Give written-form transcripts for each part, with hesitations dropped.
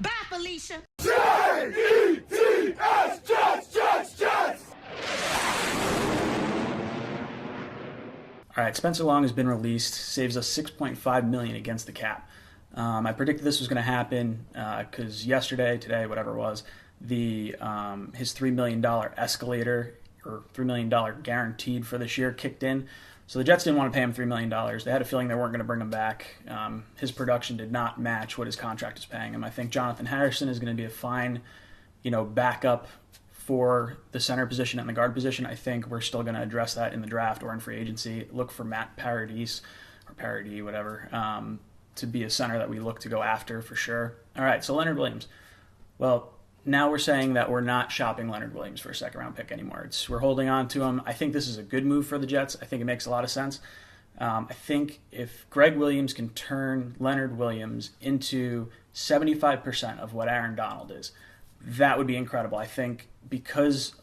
Bye, Felicia. J-E-T-S, Jets, Jets, Jets! All right, Spencer Long has been released, saves us $6.5 million against the cap. I predicted this was going to happen because yesterday, today, whatever it was, his $3 million escalator or $3 million guaranteed for this year kicked in. So the Jets didn't want to pay him $3 million. They had a feeling they weren't going to bring him back. His production did not match what his contract is paying him. I think Jonathan Harrison is going to be a fine, backup for the center position and the guard position. I think we're still going to address that in the draft or in free agency. Look for Matt Paradis or Paradis, whatever, to be a center that we look to go after for sure. All right, so Leonard Williams. Well, now we're saying that we're not shopping Leonard Williams for a second-round pick anymore. We're holding on to him. I think this is a good move for the Jets. I think it makes a lot of sense. I think if Greg Williams can turn Leonard Williams into 75% of what Aaron Donald is, that would be incredible. I think because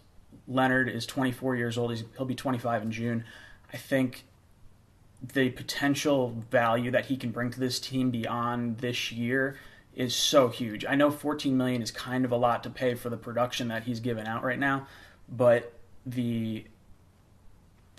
Leonard is 24 years old, he'll be 25 in June, I think the potential value that he can bring to this team beyond this year is so huge. I know $14 million is kind of a lot to pay for the production that he's given out right now, but the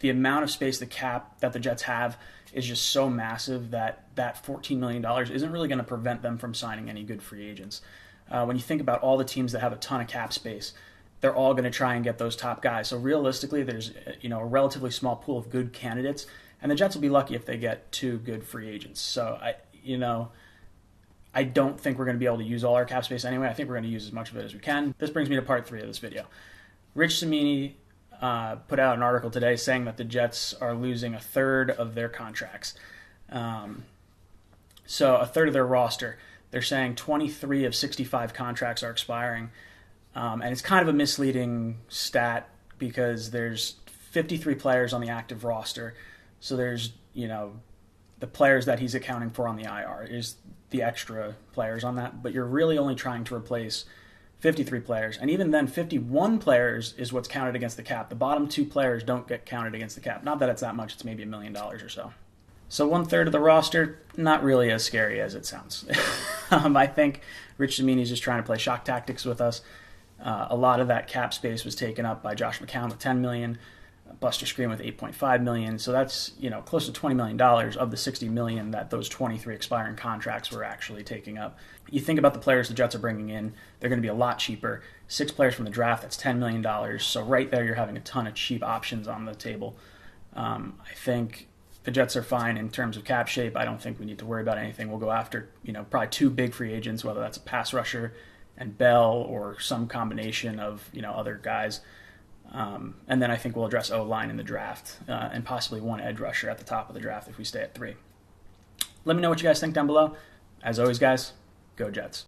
amount of space, the cap that the Jets have is just so massive that $14 million isn't really going to prevent them from signing any good free agents. When you think about all the teams that have a ton of cap space, they're all going to try and get those top guys. So realistically, there's a relatively small pool of good candidates, and the Jets will be lucky if they get 2 good free agents. So I don't think we're going to be able to use all our cap space anyway. I think we're going to use as much of it as we can. This brings me to part 3 of this video. Rich Cimini put out an article today saying that the Jets are losing a third of their contracts. So a third of their roster. They're saying 23 of 65 contracts are expiring. And it's kind of a misleading stat because there's 53 players on the active roster. So there's, the players that he's accounting for on the IR is the extra players on that. But you're really only trying to replace 53 players. And even then, 51 players is what's counted against the cap. The bottom 2 players don't get counted against the cap. Not that it's that much. It's maybe $1 million or so. So 1/3 of the roster, not really as scary as it sounds. I think Rich Cimini is just trying to play shock tactics with us. A lot of that cap space was taken up by Josh McCown with $10 million, Buster Screen with $8.5 million. So that's close to $20 million of the $60 million that those 23 expiring contracts were actually taking up. You think about the players the Jets are bringing in, they're going to be a lot cheaper. 6 players from the draft, that's $10 million. So right there, you're having a ton of cheap options on the table. I think the Jets are fine in terms of cap shape. I don't think we need to worry about anything. We'll go after, probably 2 big free agents, whether that's a pass rusher and Bell or some combination of, other guys. And then I think we'll address O-line in the draft and possibly 1 edge rusher at the top of the draft if we stay at 3. Let me know what you guys think down below. As always, guys, go Jets.